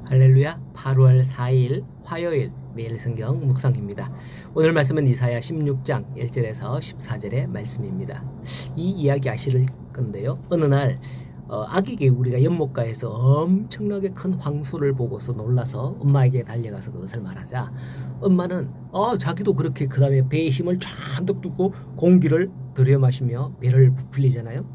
할렐루야. 8월 4일 화요일 매일 성경 묵상입니다. 오늘 말씀은 이사야 16장 1절에서 14절의 말씀입니다. 이 이야기 아실 건데요. 어느 날 아기 개구리가 연못가에서 엄청나게 큰 황소를 보고서 놀라서 엄마에게 달려가서 그것을 말하자 엄마는 자기도 그렇게 그 다음에 배에 힘을 잔뜩 두고 공기를 들여 마시며 배를 부풀리잖아요.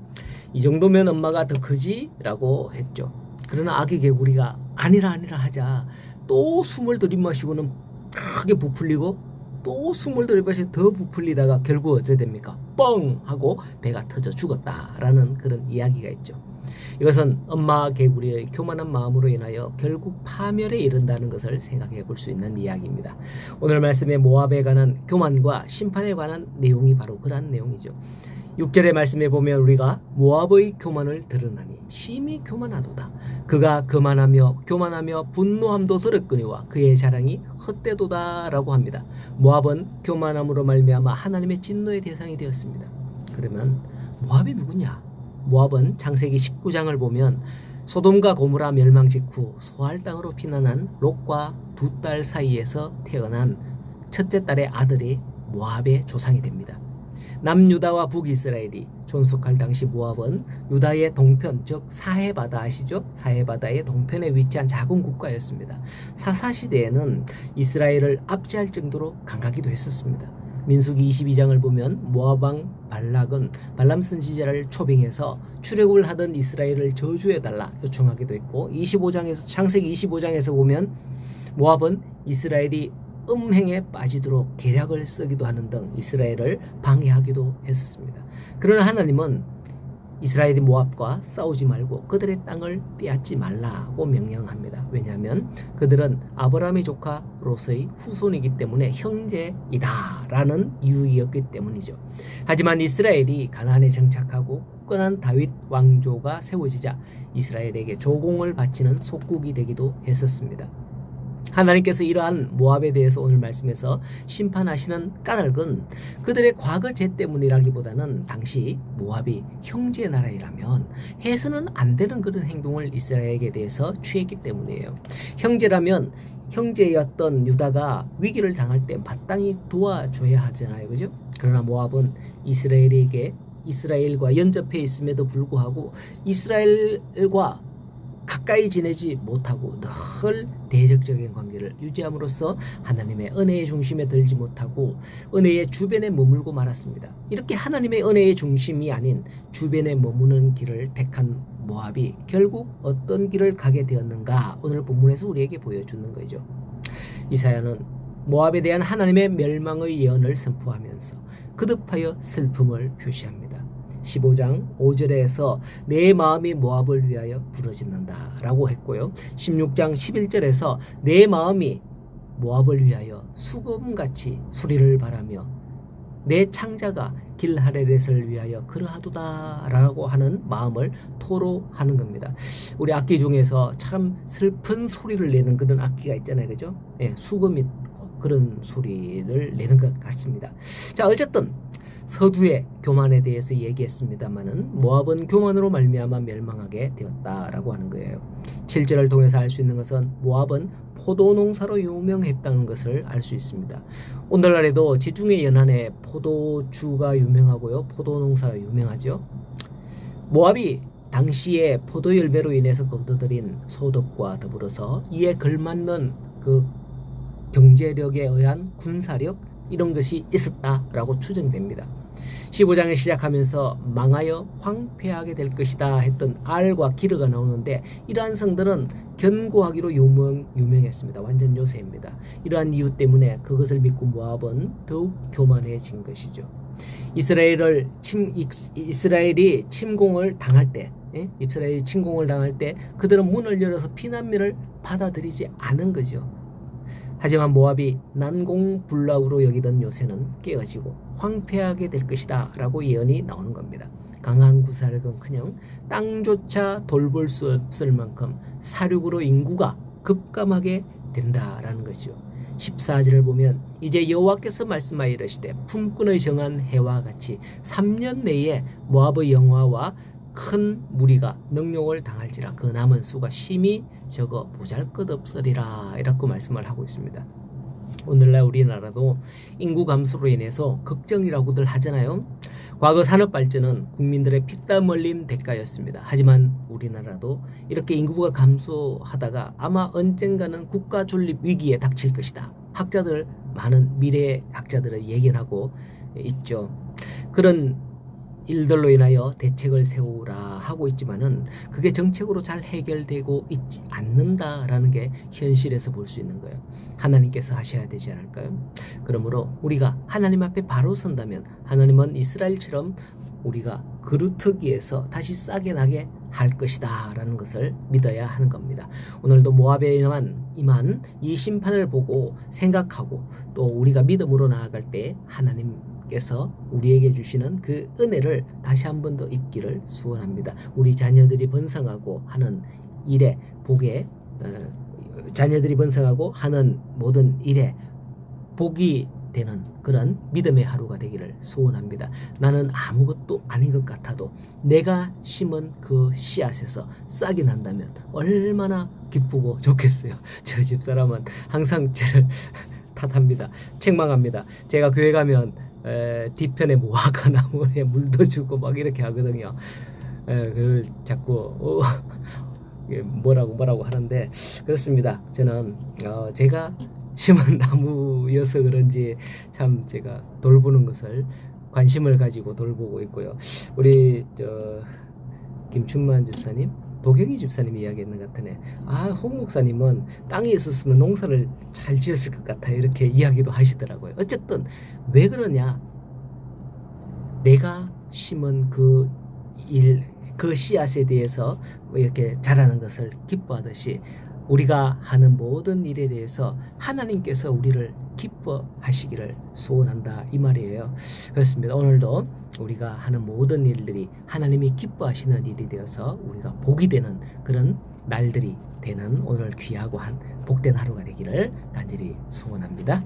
이 정도면 엄마가 더 크지? 라고 했죠. 그러나 아기 개구리가 아니라 하자 또 숨을 들이마시고는 크게 부풀리고 또 숨을 들이마시고 더 부풀리다가 결국 어떻게 됩니까? 뻥! 하고 배가 터져 죽었다라는 그런 이야기가 있죠. 이것은 엄마 개구리의 교만한 마음으로 인하여 결국 파멸에 이른다는 것을 생각해 볼 수 있는 이야기입니다. 오늘 말씀의 모압에 관한 교만과 심판에 관한 내용이 바로 그러한 내용이죠. 6절의 말씀에 보면 우리가 모압의 교만을 들으나니 심히 교만하도다. 그가 교만하며 분노함도 들었거니와 그의 자랑이 헛되도다 라고 합니다. 모압은 교만함으로 말미암아 하나님의 진노의 대상이 되었습니다. 그러면 모압이 누구냐? 모압은 창세기 19장을 보면 소돔과 고모라 멸망 직후 소알 땅으로 피난한 롯과 두 딸 사이에서 태어난 첫째 딸의 아들이 모압의 조상이 됩니다. 남유다와 북이스라엘이 존속할 당시 모압은 유다의 동편, 즉 사해바다 아시죠? 사해바다의 동편에 위치한 작은 국가였습니다. 사사시대에는 이스라엘을 압제할 정도로 강하기도 했었습니다. 민수기 22장을 보면 모압왕 발락은 발람 선지자를 초빙해서 출애굽을 하던 이스라엘을 저주해달라 요청하기도 했고, 창세기 25장에서 보면 모압은 이스라엘이 음행에 빠지도록 계략을 쓰기도 하는 등 이스라엘을 방해하기도 했었습니다. 그러나 하나님은 이스라엘이 모압과 싸우지 말고 그들의 땅을 빼앗지 말라고 명령합니다. 왜냐하면 그들은 아브라함의 조카 롯의 후손이기 때문에 형제이다라는 이유였기 때문이죠. 하지만 이스라엘이 가나안에 정착하고 굳건한 다윗 왕조가 세워지자 이스라엘에게 조공을 바치는 속국이 되기도 했었습니다. 하나님께서 이러한 모압에 대해서 오늘 말씀에서 심판하시는 까닭은 그들의 과거 죄 때문이라기보다는 당시 모압이 형제 나라이라면 해서는 안 되는 그런 행동을 이스라엘에게 대해서 취했기 때문이에요. 형제라면 형제였던 유다가 위기를 당할 때 마땅히 도와줘야 하잖아요. 그죠? 그러나 모압은 이스라엘과 연접해 있음에도 불구하고 이스라엘과 가까이 지내지 못하고 늘 대적적인 관계를 유지함으로써 하나님의 은혜의 중심에 들지 못하고 은혜의 주변에 머물고 말았습니다. 이렇게 하나님의 은혜의 중심이 아닌 주변에 머무는 길을 택한 모압이 결국 어떤 길을 가게 되었는가, 오늘 본문에서 우리에게 보여주는 거죠. 이사야는 모압에 대한 하나님의 멸망의 예언을 선포하면서 거듭하여 슬픔을 표시합니다. 15장 5절에서 내 마음이 모압을 위하여 부르짖는다 라고 했고요. 16장 11절에서 내 마음이 모압을 위하여 수금같이 소리를 바라며 내 창자가 길하레렛을 위하여 그러하도다 라고 하는 마음을 토로하는 겁니다. 우리 악기 중에서 참 슬픈 소리를 내는 그런 악기가 있잖아요. 그죠? 예, 수금이 그런 소리를 내는 것 같습니다. 자, 어쨌든 서두에 교만에 대해서 얘기했습니다만은 모압은 교만으로 말미암아 멸망하게 되었다라고 하는 거예요. 7절을 통해서 알 수 있는 것은 모압은 포도 농사로 유명했다는 것을 알 수 있습니다. 오늘날에도 지중해 연안에 포도주가 유명하고요, 포도 농사가 유명하죠. 모압이 당시에 포도 열매로 인해서 거둬들인 소득과 더불어서 이에 걸맞는 그 경제력에 의한 군사력, 이런 것이 있었다라고 추정됩니다. 15장을 시작하면서 망하여 황폐하게 될 것이다 했던 알과 기르가 나오는데, 이러한 성들은 견고하기로 유명했습니다. 완전 요새입니다. 이러한 이유 때문에 그것을 믿고 모압은 더욱 교만해진 것이죠. 이스라엘이 침공을 당할 때 그들은 문을 열어서 피난민을 받아들이지 않은 거죠. 하지만 모압이 난공불락으로 여기던 요새는 깨어지고 황폐하게 될 것이다 라고 예언이 나오는 겁니다. 강한 구사력은커녕 땅조차 돌볼 수 없을 만큼 사륙으로 인구가 급감하게 된다라는 것이죠. 14절을 보면 이제 여호와께서 말씀하여 이르시되 품꾼의 정한 해와 같이 3년 내에 모압의 영화와 큰 무리가 능욕을 당할지라 그 남은 수가 심히 적어 보잘것없으리라 이라고 말씀을 하고 있습니다. 오늘날 우리나라도 인구 감소로 인해서 걱정이라고들 하잖아요. 과거 산업 발전은 국민들의 피땀 흘림 대가였습니다. 하지만 우리나라도 이렇게 인구가 감소하다가 아마 언젠가는 국가 존립 위기에 닥칠 것이다. 많은 미래 학자들은 예견하고 있죠. 그런 일들로 인하여 대책을 세우라 하고 있지만은 그게 정책으로 잘 해결되고 있지 않는다라는 게 현실에서 볼 수 있는 거예요. 하나님께서 하셔야 되지 않을까요? 그러므로 우리가 하나님 앞에 바로 선다면 하나님은 이스라엘처럼 우리가 그루터기에서 다시 싸게 나게 할 것이다 라는 것을 믿어야 하는 겁니다. 오늘도 모압에 임한 이 심판을 보고 생각하고 또 우리가 믿음으로 나아갈 때 하나님께서 우리에게 주시는 그 은혜를 다시 한 번 더 입기를 소원합니다. 우리 자녀들이 번성하고 하는 일에 자녀들이 번성하고 하는 모든 일에 복이 되는 그런 믿음의 하루가 되기를 소원합니다. 나는 아무것도 아닌 것 같아도 내가 심은 그 씨앗에서 싹이 난다면 얼마나 기쁘고 좋겠어요. 저 집사람은 항상 저를 탓합니다. 책망합니다. 제가 교회 가면 뒤편에 무화과 나무에 물도 주고 막 이렇게 하거든요. 그걸 자꾸 뭐라고 하는데 그렇습니다. 저는 제가 심은 나무여서 그런지 참 제가 돌보는 것을 관심을 가지고 돌보고 있고요. 우리 김춘만 집사님, 도경희 집사님이 이야기했는 것 같으네. 홍 목사님은 땅에 있었으면 농사를 잘 지었을 것 같아요. 이렇게 이야기도 하시더라고요. 어쨌든 왜 그러냐? 내가 심은 그 씨앗에 대해서 이렇게 자라는 것을 기뻐하듯이 우리가 하는 모든 일에 대해서 하나님께서 우리를 기뻐하시기를 소원한다 이 말이에요. 그렇습니다. 오늘도 우리가 하는 모든 일들이 하나님이 기뻐하시는 일이 되어서 우리가 복이 되는 그런 날들이 되는 오늘 귀하고 복된 하루가 되기를 간절히 소원합니다.